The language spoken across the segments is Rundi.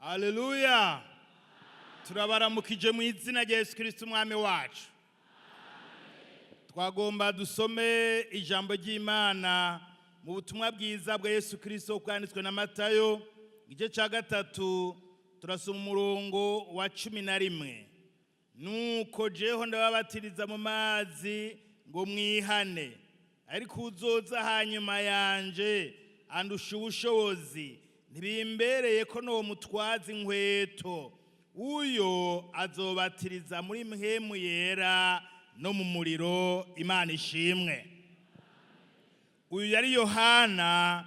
Haleluya. Turabaramukije mu izina rya Yesu Kristo umwami wacu. Twagomba dusome ijambo ry'Imana mu butumwa bwiza bwa Yesu Kristo bwanditswe na Matayo igice cya 3 turasoma umurongo wa 11. Nuko jeho ndababatiriza mu mazi ngo mwihane, ariko uzoza hanyuma yanje andusha ubushobozi, ntibimbereye ko no mutwaza inkweto. Uyo azobatiriza muri mpemu yera no mu muriro. Imana ishimwe. Uyu yari Yohana,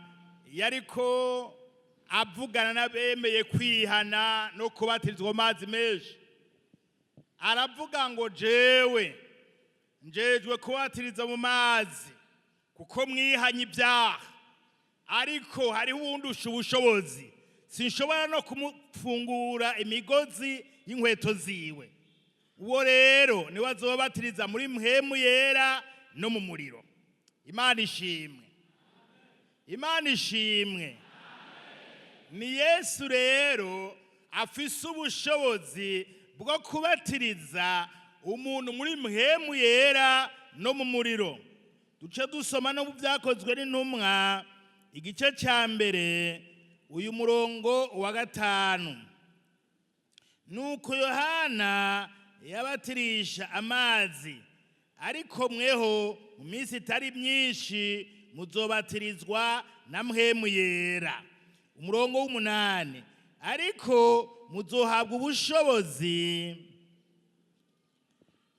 yariko avugana n'abemeye kwihana no kubatirizwa amazi menshi. Aravuga ngo jewe njejwe kubatiriza mu mazi kuko mwihanye ibyaha, ariko hariho uwundusha ubushobozi, sinshobora no kumufungura imigozi y'inkweto ziwe. Uwo rero niwe azobatiriza muri mpemu yera no mu muriro. Imana ishimwe. Imana ishimwe. Ni Yesu rero afise ubushobozi bwo kubatiriza umuntu muri mpemu yera no mu muriro. Duce dusoma no mu byakozwe n'intumwa igice cya mbere uyu murongo wa 5. Nuko Yohana yabatirisha amazi, ariko mweho mu minsi itari myinshi muzobatirizwa na mpemu yera. Umurongo w'8, ariko muzohabwa ubushobozi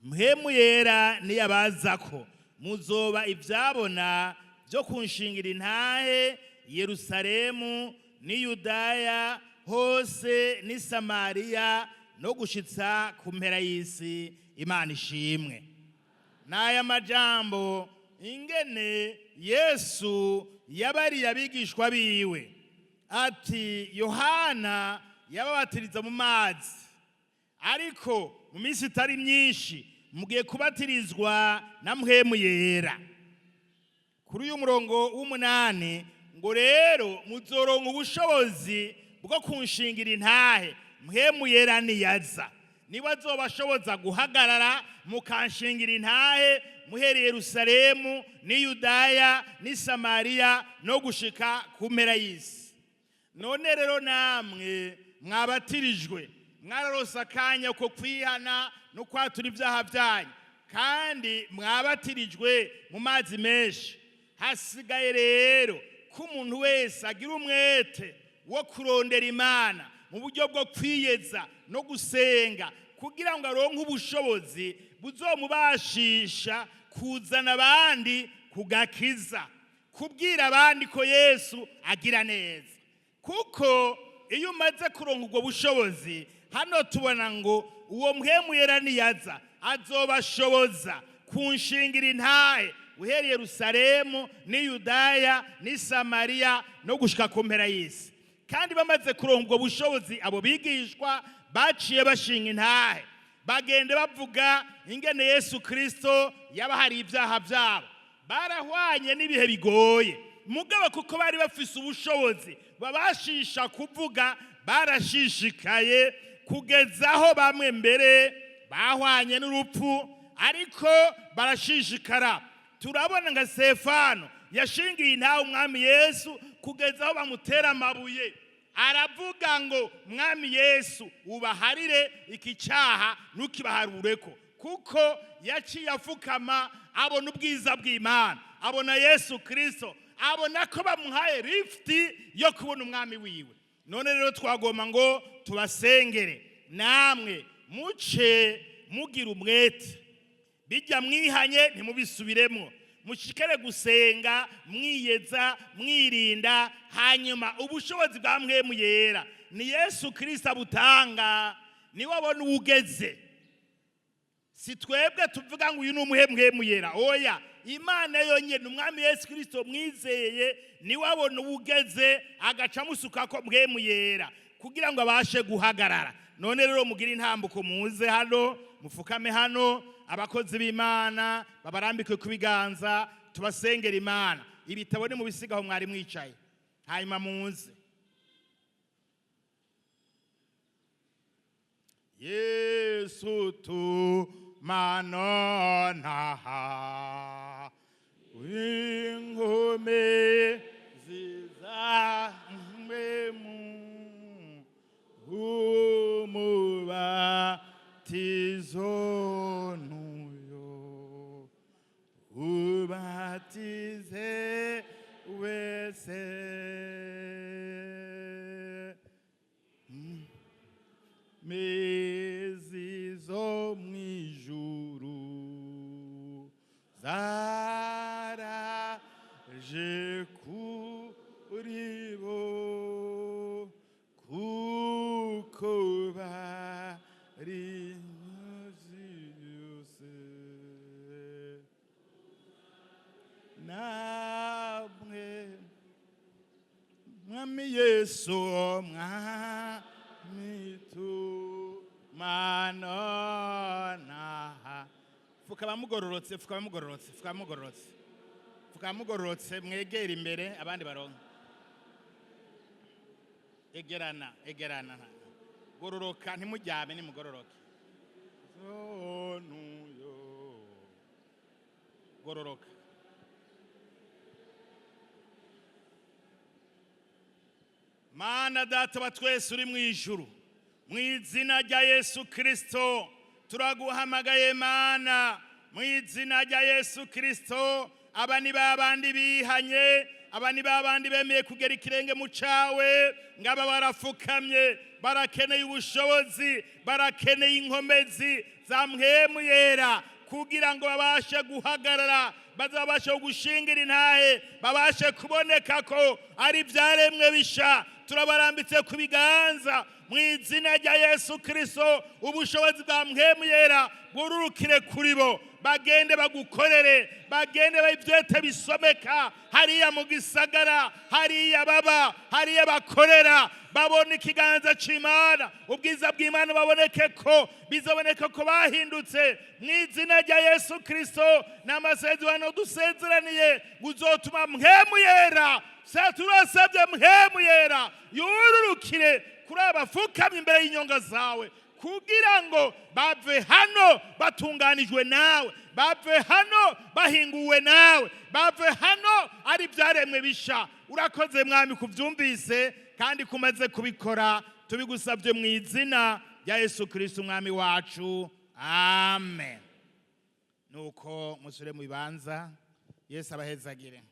mpemu yera niyabazako, muzoba ibyabona byo kunshingira intahe Yerusalemu ni Yudaya hose ni Samariya no gushitsa ku mpera y'isi. Imana ishimwe. N'aya majambo ingene Yesu yabariye abigishwa biwe ati Yohana yababatiriza mu mazi, ariko mu minsi itari myinshi mugiye kubatirizwa na mpemu yera. Kuri uyu murongo w'8 ngo rero muzoronka ubushobozi bwo kunshingira intahe mpemu yera niyaza, niba azobashoboza guhagarara mukanshingira intahe muhereye Yerusalemu ni Yudaya ni Samariya no gushika ku mpera y'isi. None rero namwe mwabatirijwe, mwararose akanya ko kwihana no kwatura ibyaha byanyu, kandi mwabatirijwe mu mazi menshi. Hasigaye rero ko umuntu wese agira umwete wo kurondera Imana mu buryo bwo kwiyeza no gusenga, kugira ngo aronke ubushobozi buzomubashisha kuzana abandi kugakiza, kubwira abandi ko Yesu agira neza. Kuko iyo umaze kuronka ubwo bushobozi, hano tubona ngo uwo mpemu yera niyaza azobashoboza kunshingira intahe uhereye Yerusalemu ni Yudaya ni Samariya no gushika ku mpera y'isi. Kandi bamaze kuronka ubwo bushobozi, abo bigishwa baciye bashinga intahe, bagende bavuga ingene Yesu Kristo yabahari ibyaha byabo. Barahwanye n'ibihe bigoye, mugabo kuko bari bafise ubushobozi babashisha kuvuga, barashishikaye kugezaho bamwe mbere bahwanye n'urupfu, ariko barashishikara. Turabona nga Stefano yashingiye intahe umwami Yesu kugezaho bamutera amabuye. Aravuga ngo mwami Yesu ubaharire iki cyaha ntukibaharureko, kuko yaciye afukama abona ubwiza bw'Imana, abona Yesu Kristo, abona ko bamuhaye lifti yo kubona umwami wiwe. None rero twagomba ngo tubasengere, namwe muce mugira umwete, bijya mwihanye ntimubisubiremo, mushikere gusenga mwiyeza mwirinda, hanyuma ubushobozi bwa mpemu yera ni Yesu Kristo abutanga, niwe abona uwugeze. Si twebwe tuvuga ngo uyu ni mpemu yera, oya, Imana yonyene umwami Yesu Kristo mwizeye niwe abona uwugeze agaca musuka ko mpemu yera kugira ngo abashe guhagarara. None rero mugira intambuko, muze hano mufukame hano, abakozi b'Imana babarambike ku biganza tubasengera Imana. Ibitabo ni mu bisigaho mwari mwicaye, hanyuma muze. Yesu tumanona wingome zizamwemu umubatizo nuyo ubatize wese mezizo mwijuru zaraje kuribo kuko bari yose namwe mwami Yesu mwami tumanona fukaba mugororotse mwegera imbere abandi baronka egerana gororoka ntimujyame nimugororoke zonuyo gororoka Mana data wa twese uri mu ijuru mu izina rya Yesu Kristo turaguhamagaye Mana mu izina rya Yesu Kristo aba ni babandi bihanye aba ni babandi bemeye kugera ikirenge mu cawe ngaba barafukamye barakeneye ubushobozi barakeneye inkomezi za mpwemu yera kugira ngo babashe guhagarara bazabashe gushingira intahe babashe kuboneka ko ari byaremwe bisha turabarambitse ku biganza mu izina rya Yesu Kristo ubushobozi bwa mpwemu yera bururukire kuri bo bagende bagukorere bagende ibyete bisomeka hariya mu gisagara hariya baba hariya bakorera babone ikiganza c'Imana ubwiza bw'Imana baboneke ko bizaboneka ko bahindutse mu izina rya Yesu Kristo n'amasezerano dusezeraniye guzotuma mpwemu yera turasabye mpwemu yera yururukire kuri abafukamye imbere y'inyonga zawe kugira ngo bave hano batunganijwe nawe bave hano bahinguwe nawe bave hano ari byaremwe bisha urakoze mwami kuvyumvise kandi kumaze kubikora tubigusabye mu izina rya Yesu Kristo umwami wacu amen nuko musure mu bibanza Yesu abahezagire